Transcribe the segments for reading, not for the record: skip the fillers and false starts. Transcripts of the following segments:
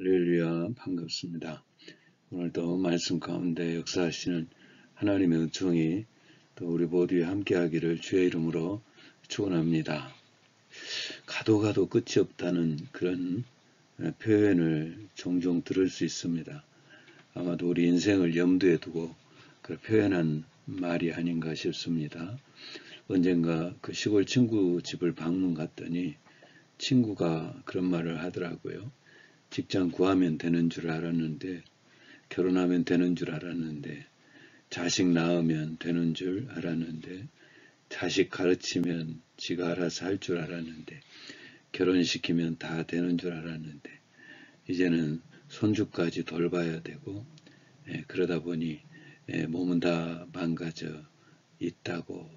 할렐루야, 반갑습니다. 오늘도 말씀 가운데 역사하시는 하나님의 은총이 또 우리 모두에 함께하기를 주의 이름으로 축원합니다. 가도 가도 끝이 없다는 그런 표현을 종종 들을 수 있습니다. 아마도 우리 인생을 염두에 두고 그 표현한 말이 아닌가 싶습니다. 언젠가 그 시골 친구 집을 방문 갔더니 친구가 그런 말을 하더라고요. 직장 구하면 되는 줄 알았는데, 결혼하면 되는 줄 알았는데, 자식 낳으면 되는 줄 알았는데, 자식 가르치면 지가 알아서 할 줄 알았는데, 결혼시키면 다 되는 줄 알았는데, 이제는 손주까지 돌봐야 되고, 그러다 보니 몸은 다 망가져 있다고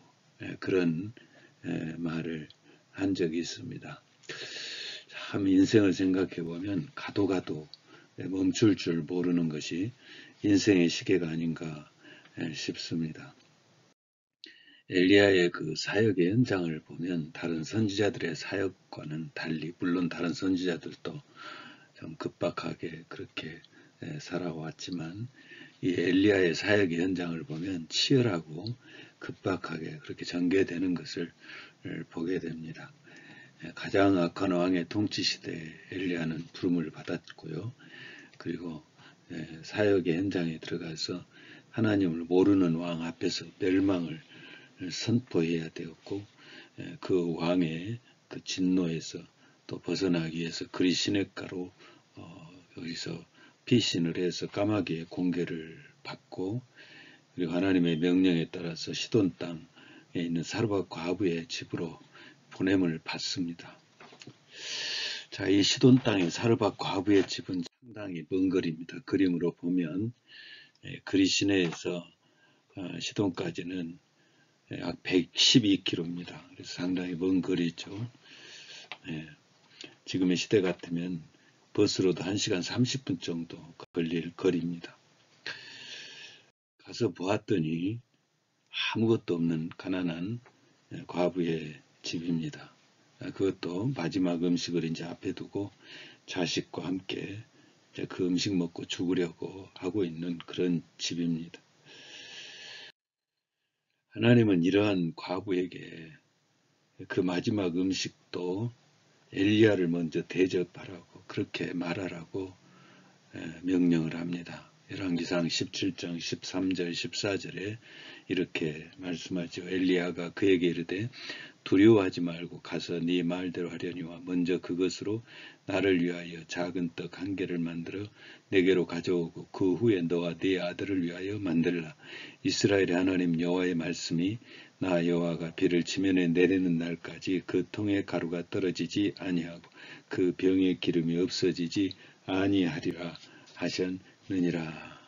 그런 말을 한 적이 있습니다. 참 인생을 생각해 보면 가도 가도 멈출 줄 모르는 것이 인생의 시계가 아닌가 싶습니다. 엘리야의 그 사역의 현장을 보면 다른 선지자들의 사역과는 달리, 물론 다른 선지자들도 좀 급박하게 그렇게 살아왔지만 이 엘리야의 사역의 현장을 보면 치열하고 급박하게 그렇게 전개되는 것을 보게 됩니다. 가장 악한 왕의 통치 시대에 엘리야는 부름을 받았고요. 그리고 사역의 현장에 들어가서 하나님을 모르는 왕 앞에서 멸망을 선포해야 되었고, 그 왕의 그 진노에서 또 벗어나기 위해서 그리 시냇가로 여기서 피신을 해서 까마귀의 공개를 받고, 그리고 하나님의 명령에 따라서 시돈 땅에 있는 사르밧 과부의 집으로 보냄을 받습니다. 자, 이 시돈 땅의 사르밧 과부의 집은 상당히 먼 거리입니다. 그림으로 보면 그리 시내에서 시돈까지는 약 112km입니다. 그래서 상당히 먼 거리죠. 지금의 시대 같으면 버스로도 1시간 30분 정도 걸릴 거리입니다. 가서 보았더니 아무것도 없는 가난한 과부의 집입니다. 그것도 마지막 음식을 이제 앞에 두고 자식과 함께 그 음식 먹고 죽으려고 하고 있는 그런 집입니다. 하나님은 이러한 과부에게 그 마지막 음식도 엘리야를 먼저 대접하라고 그렇게 말하라고 명령을 합니다. 열왕기상 17장 13절 14절에 이렇게 말씀하죠. 엘리야가 그에게 이르되 두려워하지 말고 가서 네 말대로 하려니와 먼저 그것으로 나를 위하여 작은 떡 1개를 만들어 내게로 가져오고 그 후에 너와 네 아들을 위하여 만들라. 이스라엘의 하나님 여호와의 말씀이 나 여호와가 비를 지면에 내리는 날까지 그 통의 가루가 떨어지지 아니하고 그 병의 기름이 없어지지 아니하리라 하셨느니라.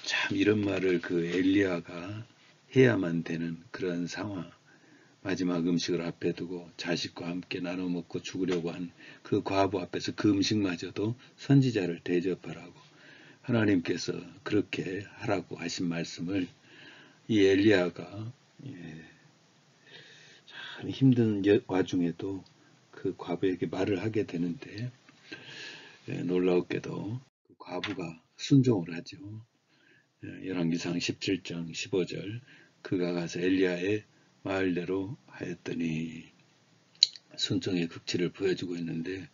참 이런 말을 그 엘리야가 해야만 되는 그런 상황. 마지막 음식을 앞에 두고 자식과 함께 나눠 먹고 죽으려고 한 그 과부 앞에서 그 음식마저도 선지자를 대접하라고 하나님께서 그렇게 하라고 하신 말씀을 이 엘리야가 참 힘든 와중에도 그 과부에게 말을 하게 되는데 놀라웠게도 그 과부가 순종을 하죠. 열왕기상 17장 15절 그가 가서 엘리야의 말대로 하였더니 순종의 극치를 보여주고 있는데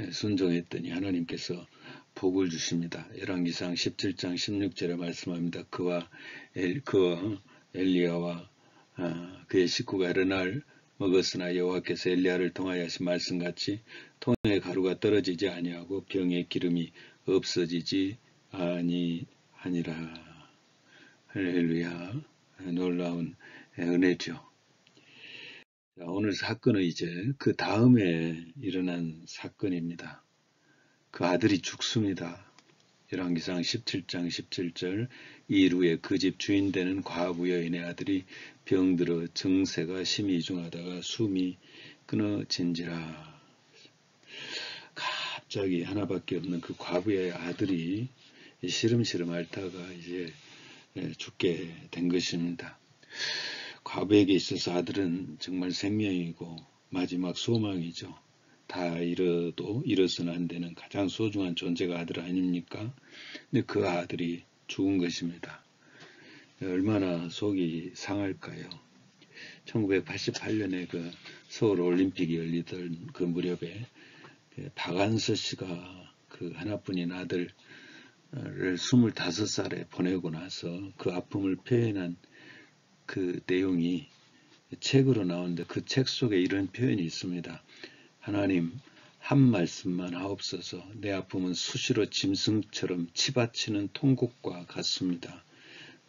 순종했더니 하나님께서 복을 주십니다. 열왕기상 17장 16절에 말씀합니다. 그와 엘리야와 그의 식구가 여러 날 먹었으나 여호와께서 엘리야를 통하여 하신 말씀같이 통의 가루가 떨어지지 아니하고 병의 기름이 없어지지 아니하니라. 할렐루야. 놀라운 은혜죠. 자, 오늘 사건은 이제 그 다음에 일어난 사건입니다. 그 아들이 죽습니다. 열왕기상 17장 17절 이일 후에 그 집 주인 되는 과부 여인의 아들이 병들어 증세가 심히 이중하다가 숨이 끊어진지라. 갑자기 하나밖에 없는 그 과부의 아들이 시름시름 앓다가 이제 죽게 된 것입니다. 과부에게 있어서 아들은 정말 생명이고 마지막 소망이죠. 다 잃어도 잃어서는 안 되는 가장 소중한 존재가 아들 아닙니까? 근데 그 아들이 죽은 것입니다. 얼마나 속이 상할까요? 1988년에 그 서울 올림픽이 열리던 그 무렵에 박안서 씨가 그 하나뿐인 아들을 25살에 보내고 나서 그 아픔을 표현한 그 내용이 책으로 나오는데 그 책 속에 이런 표현이 있습니다. 하나님, 한 말씀만 하옵소서. 내 아픔은 수시로 짐승처럼 치받치는 통곡과 같습니다.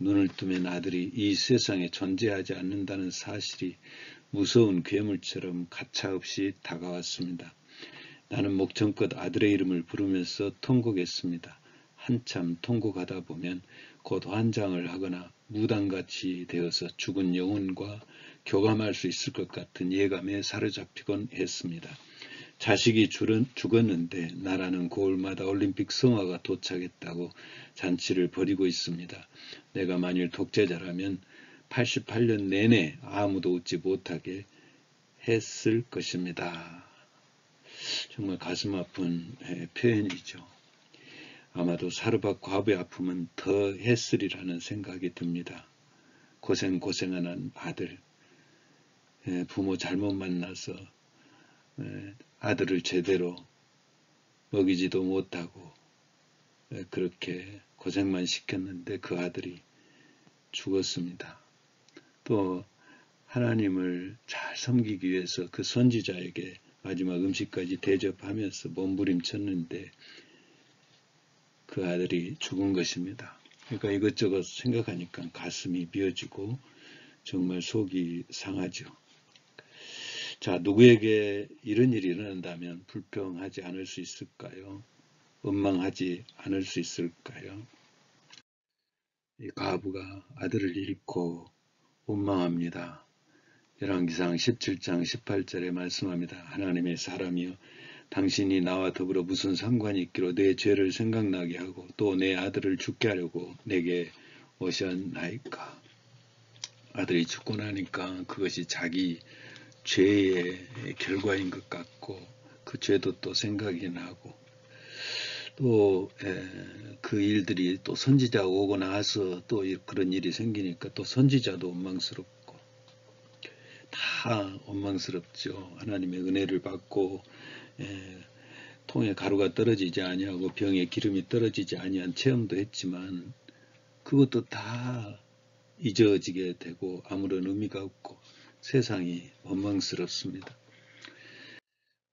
눈을 뜨면 아들이 이 세상에 존재하지 않는다는 사실이 무서운 괴물처럼 가차없이 다가왔습니다. 나는 목청껏 아들의 이름을 부르면서 통곡했습니다. 한참 통곡하다 보면 곧 환장을 하거나 무당같이 되어서 죽은 영혼과 교감할 수 있을 것 같은 예감에 사로잡히곤 했습니다. 자식이 죽었는데 나라는 고을마다 올림픽 성화가 도착했다고 잔치를 벌이고 있습니다. 내가 만일 독재자라면 88년 내내 아무도 웃지 못하게 했을 것입니다. 정말 가슴 아픈 표현이죠. 아마도 사르밧 과부의 아픔은 더 했으리라는 생각이 듭니다. 고생하는 아들, 부모 잘못 만나서 아들을 제대로 먹이지도 못하고 그렇게 고생만 시켰는데 그 아들이 죽었습니다. 또 하나님을 잘 섬기기 위해서 그 선지자에게 마지막 음식까지 대접하면서 몸부림쳤는데 그 아들이 죽은 것입니다. 그러니까 이것저것 생각하니까 가슴이 미어지고 정말 속이 상하죠. 자, 누구에게 이런 일이 일어난다면 불평하지 않을 수 있을까요? 원망하지 않을 수 있을까요? 이 과부가 아들을 잃고 원망합니다. 열왕기상 17장 18절에 말씀합니다. 하나님의 사람이여 당신이 나와 더불어 무슨 상관이 있기로 내 죄를 생각나게 하고 또 내 아들을 죽게 하려고 내게 오셨나이까. 아들이 죽고 나니까 그것이 자기 죄의 결과인 것 같고 그 죄도 또 생각이 나고 또 그 일들이 또 선지자가 오고 나서 또 그런 일이 생기니까 또 선지자도 원망스럽고 다 원망스럽죠. 하나님의 은혜를 받고 통에 가루가 떨어지지 아니하고 병에 기름이 떨어지지 아니한 체험도 했지만 그것도 다 잊어지게 되고 아무런 의미가 없고 세상이 원망스럽습니다.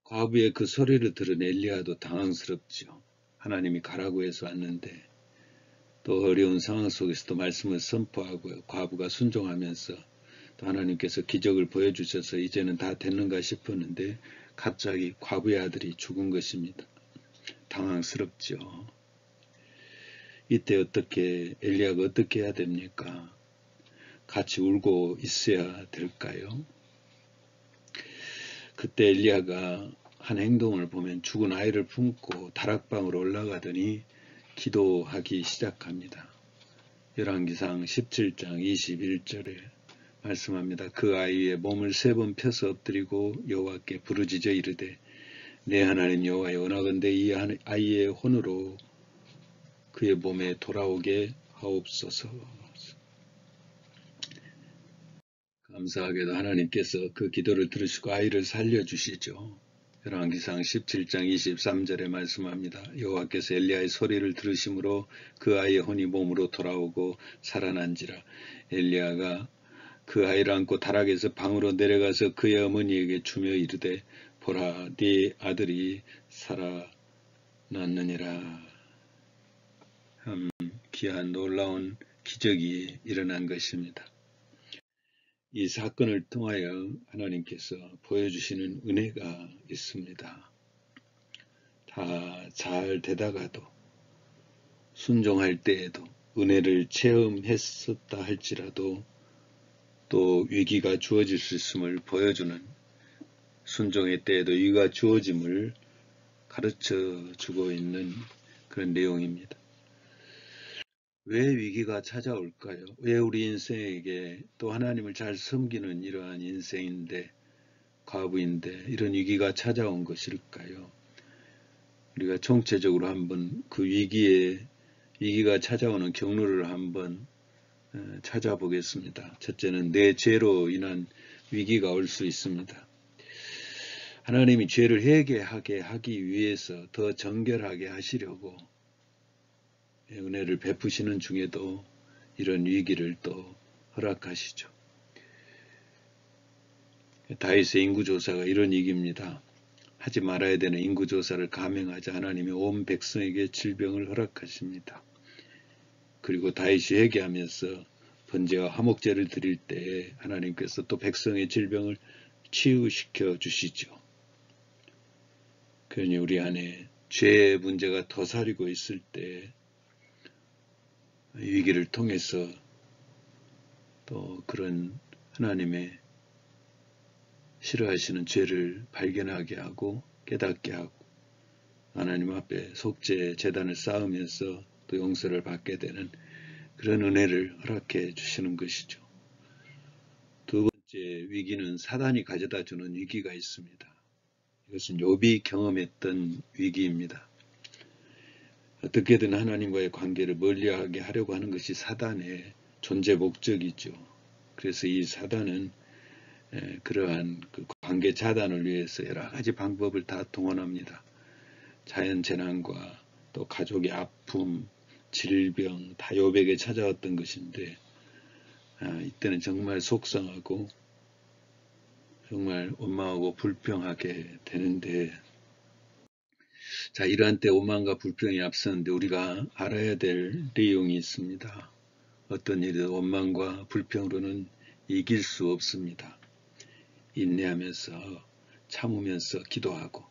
과부의 그 소리를 들은 엘리야도 당황스럽죠. 하나님이 가라고 해서 왔는데 또 어려운 상황 속에서도 말씀을 선포하고 과부가 순종하면서 또 하나님께서 기적을 보여주셔서 이제는 다 됐는가 싶었는데 갑자기 과부의 아들이 죽은 것입니다. 당황스럽죠. 이때 엘리야가 어떻게 해야 됩니까? 같이 울고 있어야 될까요? 그때 엘리야가 한 행동을 보면 죽은 아이를 품고 다락방으로 올라가더니 기도하기 시작합니다. 열왕기상 17장 21절에 말씀합니다. 그 아이의 몸을 3번 펴서 엎드리고 여호와께 부르짖어 이르되 내 하나님 여호와여 원하건대 이 아이의 혼으로 그의 몸에 돌아오게 하옵소서. 감사하게도 하나님께서 그 기도를 들으시고 아이를 살려주시죠. 열왕기상 17장 23절에 말씀합니다. 여호와께서 엘리야의 소리를 들으심으로 그 아이의 혼이 몸으로 돌아오고 살아난지라. 엘리야가 그 아이를 안고 다락에서 방으로 내려가서 그의 어머니에게 주며 이르되 보라 네 아들이 살아났느니라. 귀한 놀라운 기적이 일어난 것입니다. 이 사건을 통하여 하나님께서 보여주시는 은혜가 있습니다. 다 잘 되다가도 순종할 때에도 은혜를 체험했었다 할지라도 또 위기가 주어질 수 있음을 보여주는 순종의 때에도 위기가 주어짐을 가르쳐 주고 있는 그런 내용입니다. 왜 위기가 찾아올까요? 왜 우리 인생에게 또 하나님을 잘 섬기는 이러한 인생인데 과부인데 이런 위기가 찾아온 것일까요? 우리가 총체적으로 한번 그 위기가 찾아오는 경로를 한번 찾아보겠습니다. 첫째는 내 죄로 인한 위기가 올 수 있습니다. 하나님이 죄를 회개하게 하기 위해서 더 정결하게 하시려고 은혜를 베푸시는 중에도 이런 위기를 또 허락하시죠. 다윗의 인구조사가 이런 얘기입니다. 하지 말아야 되는 인구조사를 감행하자 하나님이 온 백성에게 질병을 허락하십니다. 그리고 다윗이 회개하면서 번제와 화목제를 드릴 때에 하나님께서 또 백성의 질병을 치유시켜 주시죠. 그러니 우리 안에 죄의 문제가 더사리고 있을 때 위기를 통해서 또 그런 하나님의 싫어하시는 죄를 발견하게 하고 깨닫게 하고 하나님 앞에 속죄 제단을 쌓으면서 또 용서를 받게 되는 그런 은혜를 허락해 주시는 것이죠. 두 번째 위기는 사단이 가져다 주는 위기가 있습니다. 이것은 욥이 경험했던 위기입니다. 어떻게든 하나님과의 관계를 멀리하게 하려고 하는 것이 사단의 존재 목적이죠. 그래서 이 사단은 그러한 그 관계 차단을 위해서 여러 가지 방법을 다 동원합니다. 자연재난과 또 가족의 아픔, 질병 다 욥에게 찾아왔던 것인데 이때는 정말 속상하고 정말 원망하고 불평하게 되는데 자, 이러한 때 원망과 불평이 앞서는데 우리가 알아야 될 내용이 있습니다. 어떤 일이든 원망과 불평으로는 이길 수 없습니다. 인내하면서 참으면서 기도하고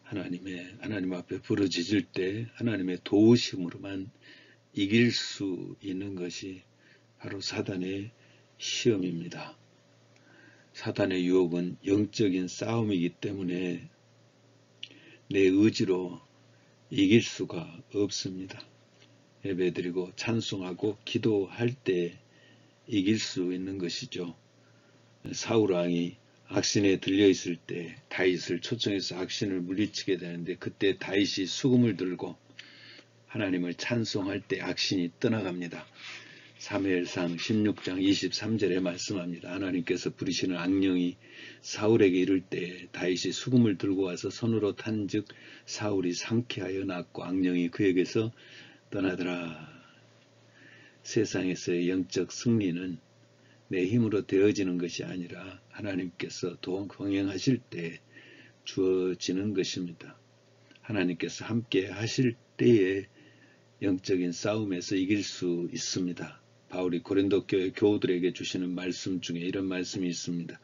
하나님 앞에 부르짖을 때 하나님의 도우심으로만 이길 수 있는 것이 바로 사단의 시험입니다. 사단의 유혹은 영적인 싸움이기 때문에 내 의지로 이길 수가 없습니다. 예배드리고 찬송하고 기도할 때 이길 수 있는 것이죠. 사울왕이 악신에 들려있을 때 다윗을 초청해서 악신을 물리치게 되는데 그때 다윗이 수금을 들고 하나님을 찬송할 때 악신이 떠나갑니다. 사무엘상 16장 23절에 말씀합니다. 하나님께서 부리시는 악령이 사울에게 이를 때 다윗이 수금을 들고 와서 손으로 탄즉 사울이 상쾌하여 낫고 악령이 그에게서 떠나더라. 세상에서의 영적 승리는 내 힘으로 되어지는 것이 아니라 하나님께서 동행하실 때 주어지는 것입니다. 하나님께서 함께 하실 때에 영적인 싸움에서 이길 수 있습니다. 바울이 고린도 교회 교우들에게 주시는 말씀 중에 이런 말씀이 있습니다.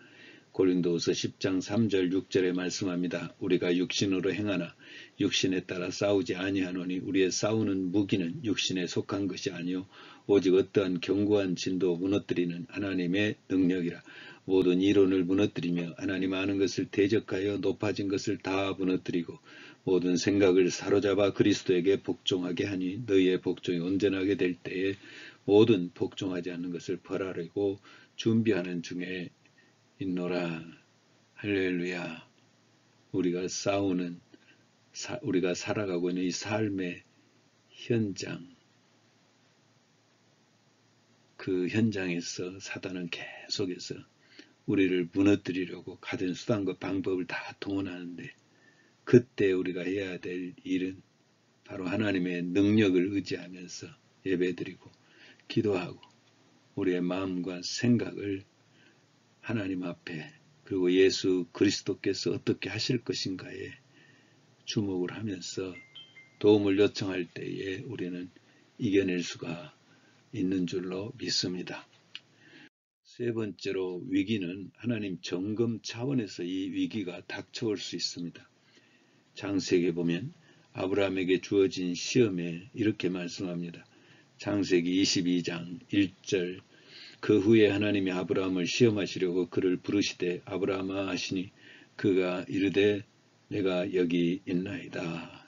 고린도후서 10장 3절 6절에 말씀합니다. 우리가 육신으로 행하나 육신에 따라 싸우지 아니하노니 우리의 싸우는 무기는 육신에 속한 것이 아니요 오직 어떠한 견고한 진도 무너뜨리는 하나님의 능력이라. 모든 이론을 무너뜨리며 하나님 아는 것을 대적하여 높아진 것을 다 무너뜨리고 모든 생각을 사로잡아 그리스도에게 복종하게 하니 너희의 복종이 온전하게 될 때에 모든 복종하지 않는 것을 벌하려고 준비하는 중에 있노라. 할렐루야. 우리가 우리가 살아가고 있는 이 삶의 현장, 그 현장에서 사단은 계속해서 우리를 무너뜨리려고 가진 수단과 방법을 다 동원하는데 그때 우리가 해야 될 일은 바로 하나님의 능력을 의지하면서 예배드리고 기도하고 우리의 마음과 생각을 하나님 앞에 그리고 예수 그리스도께서 어떻게 하실 것인가에 주목을 하면서 도움을 요청할 때에 우리는 이겨낼 수가 있는 줄로 믿습니다. 세 번째로 위기는 하나님 점검 차원에서 이 위기가 닥쳐올 수 있습니다. 창세기에 보면 아브라함에게 주어진 시험에 이렇게 말씀합니다. 창세기 22장 1절 그 후에 하나님이 아브라함을 시험하시려고 그를 부르시되 아브라함아 하시니 그가 이르되 내가 여기 있나이다.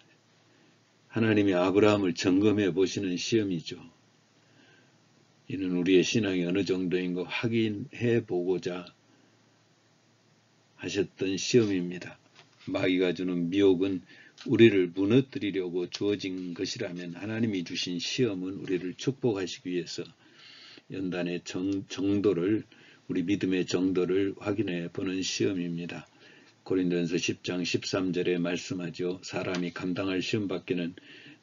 하나님이 아브라함을 점검해 보시는 시험이죠. 이는 우리의 신앙이 어느 정도인 거 확인해 보고자 하셨던 시험입니다. 마귀가 주는 미혹은 우리를 무너뜨리려고 주어진 것이라면 하나님이 주신 시험은 우리를 축복하시기 위해서 연단의 정도를, 우리 믿음의 정도를 확인해 보는 시험입니다. 고린도전서 10장 13절에 말씀하죠. 사람이 감당할 시험 밖에는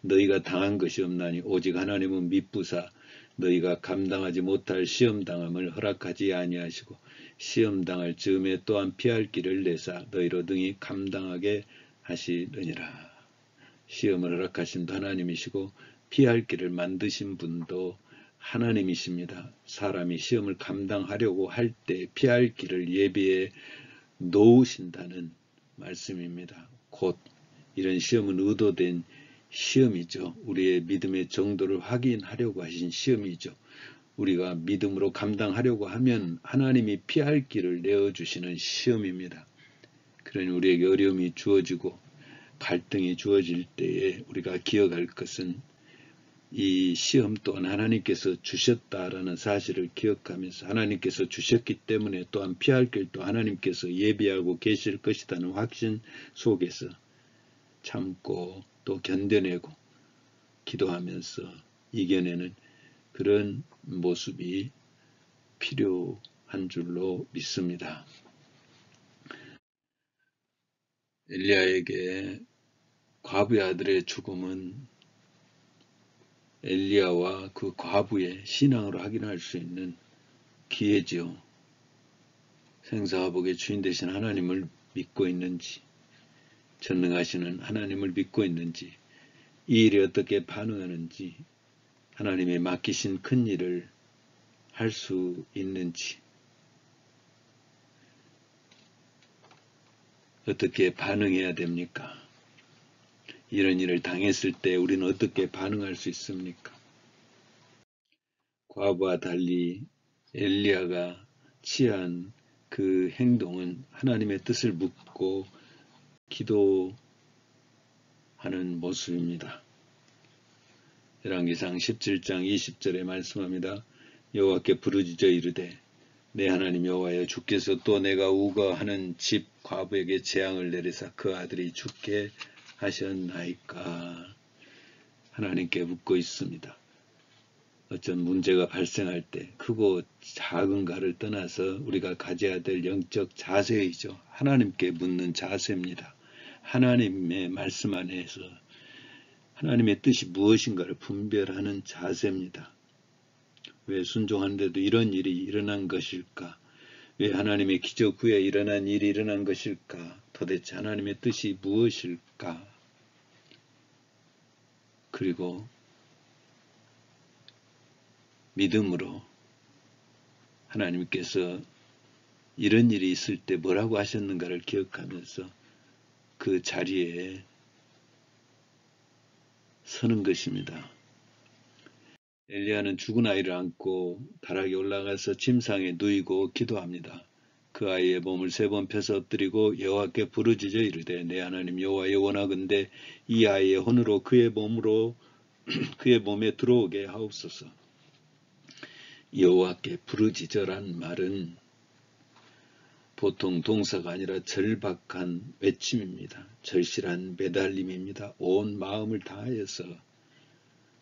너희가 당한 것이 없나니 오직 하나님은 미쁘사 너희가 감당하지 못할 시험당함을 허락하지 아니하시고 시험당할 즈음에 또한 피할 길을 내사 너희로 등이 감당하게 하시느니라. 시험을 허락하신 분도 하나님이시고 피할 길을 만드신 분도 하나님이십니다. 사람이 시험을 감당하려고 할 때 피할 길을 예비해 놓으신다는 말씀입니다. 곧 이런 시험은 의도된 시험이죠. 우리의 믿음의 정도를 확인하려고 하신 시험이죠. 우리가 믿음으로 감당하려고 하면 하나님이 피할 길을 내어주시는 시험입니다. 그러니 우리에게 어려움이 주어지고 갈등이 주어질 때에 우리가 기억할 것은 이 시험 또한 하나님께서 주셨다라는 사실을 기억하면서 하나님께서 주셨기 때문에 또한 피할 길도 하나님께서 예비하고 계실 것이라는 확신 속에서 참고 또 견뎌내고 기도하면서 이겨내는 그런 모습이 필요한 줄로 믿습니다. 엘리야에게 과부의 아들의 죽음은 엘리야와 그 과부의 신앙으로 확인할 수 있는 기회지요. 생사화복의 주인 되신 하나님을 믿고 있는지, 전능하시는 하나님을 믿고 있는지, 이 일에 어떻게 반응하는지, 하나님의 맡기신 큰 일을 할 수 있는지, 어떻게 반응해야 됩니까? 이런 일을 당했을 때 우리는 어떻게 반응할 수 있습니까? 과부와 달리 엘리야가 취한 그 행동은 하나님의 뜻을 묻고 기도하는 모습입니다. 열왕기상 17장 20절에 말씀합니다. 여호와께 부르짖어 이르되 내 하나님 여호와여 주께서 또 내가 우거하는 집 과부에게 재앙을 내리사 그 아들이 죽게 하셨나이까. 하나님께 묻고 있습니다. 어떤 문제가 발생할 때 크고 작은가를 떠나서 우리가 가져야 될 영적 자세이죠. 하나님께 묻는 자세입니다. 하나님의 말씀 안에서 하나님의 뜻이 무엇인가를 분별하는 자세입니다. 왜 순종하는데도 이런 일이 일어난 것일까? 왜 하나님의 기적 후에 일어난 일이 일어난 것일까? 도대체 하나님의 뜻이 무엇일까? 그리고 믿음으로 하나님께서 이런 일이 있을 때 뭐라고 하셨는가를 기억하면서 그 자리에 서는 것입니다. 엘리야는 죽은 아이를 안고 다락에 올라가서 침상에 누이고 기도합니다. 그 아이의 몸을 3번 펴서 엎드리고 여호와께 부르짖어 이르되 내 하나님 여호와여 원하건대 이 아이의 혼으로 그의 몸에 들어오게 하옵소서. 여호와께 부르짖어란 말은 보통 동사가 아니라 절박한 외침입니다. 절실한 매달림입니다. 온 마음을 다하여서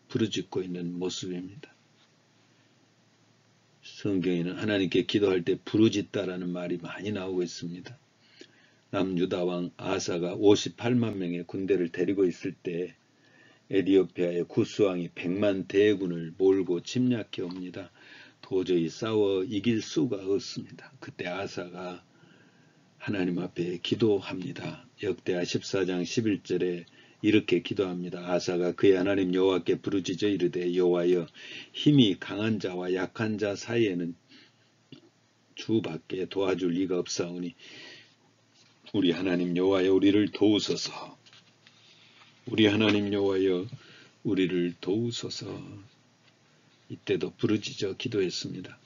부르짖고 있는 모습입니다. 성경에는 하나님께 기도할 때 부르짖다라는 말이 많이 나오고 있습니다. 남유다왕 아사가 58만 명의 군대를 데리고 있을 때 에디오피아의 구스왕이 100만 대군을 몰고 침략해 옵니다. 도저히 싸워 이길 수가 없습니다. 그때 아사가 하나님 앞에 기도합니다. 역대하 14장 11절에 이렇게 기도합니다. 아사가 그의 하나님 여호와께 부르짖어 이르되 여호와여 힘이 강한 자와 약한 자 사이에는 주밖에 도와줄 리가 없사오니 우리 하나님 여호와여 우리를 도우소서. 우리 하나님 여호와여 우리를 도우소서. 이때도 부르짖어 기도했습니다.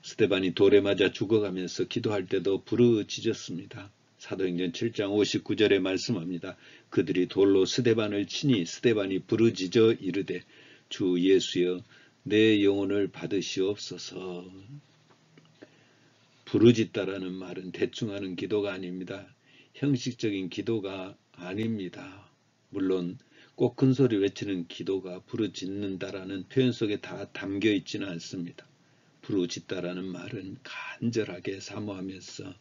스데반이 돌에 맞아 죽어가면서 기도할 때도 부르짖었습니다. 사도행전 7장 59절에 말씀합니다. 그들이 돌로 스데반을 치니 스데반이 부르짖어 이르되 주 예수여 내 영혼을 받으시옵소서. 부르짖다라는 말은 대충 하는 기도가 아닙니다. 형식적인 기도가 아닙니다. 물론 꼭 큰 소리 외치는 기도가 부르짖는다라는 표현 속에 다 담겨 있지는 않습니다. 부르짖다라는 말은 간절하게 사모하면서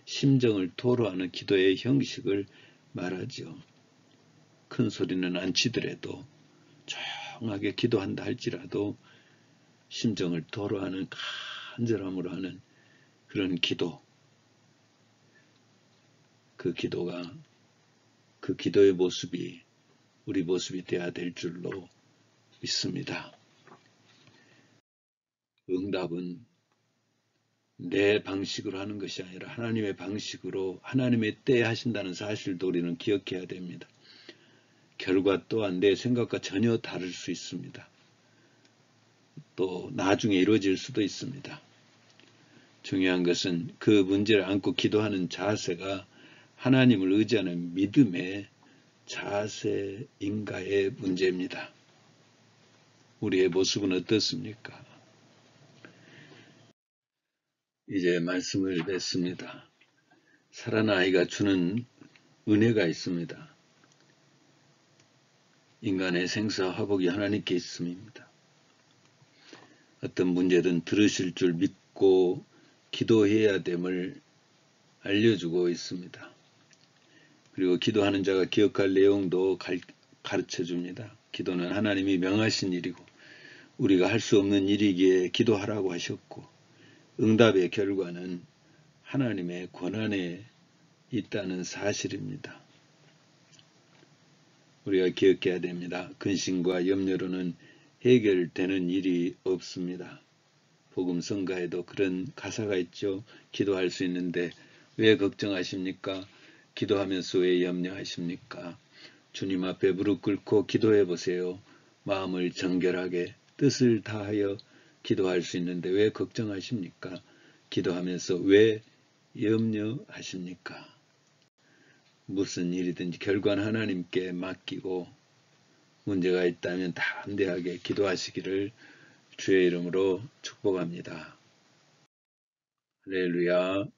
심정을 토로하는 기도의 형식을 말하죠. 큰 소리는 안 치더라도 조용하게 기도한다 할지라도 심정을 토로하는 간절함으로 하는 그런 기도, 그 기도의 모습이 우리 모습이 되어야 될 줄로 믿습니다. 응답은 내 방식으로 하는 것이 아니라 하나님의 방식으로 하나님의 때에 하신다는 사실도 우리는 기억해야 됩니다. 결과 또한 내 생각과 전혀 다를 수 있습니다. 또 나중에 이루어질 수도 있습니다. 중요한 것은 그 문제를 안고 기도하는 자세가 하나님을 의지하는 믿음의 자세인가의 문제입니다. 우리의 모습은 어떻습니까? 이제 말씀을 맺습니다. 살아나이가 주는 은혜가 있습니다. 인간의 생사와 화복이 하나님께 있음입니다. 어떤 문제든 들으실 줄 믿고 기도해야 됨을 알려주고 있습니다. 그리고 기도하는 자가 기억할 내용도 가르쳐 줍니다. 기도는 하나님이 명하신 일이고 우리가 할 수 없는 일이기에 기도하라고 하셨고 응답의 결과는 하나님의 권한에 있다는 사실입니다. 우리가 기억해야 됩니다. 근심과 염려로는 해결되는 일이 없습니다. 복음 성가에도 그런 가사가 있죠. 기도할 수 있는데 왜 걱정하십니까? 기도하면서 왜 염려하십니까? 주님 앞에 무릎 꿇고 기도해 보세요. 마음을 정결하게 뜻을 다하여 기도할 수 있는데 왜 걱정하십니까? 기도하면서 왜 염려하십니까? 무슨 일이든지 결과는 하나님께 맡기고 문제가 있다면 담대하게 기도하시기를 주의 이름으로 축복합니다. 할렐루야.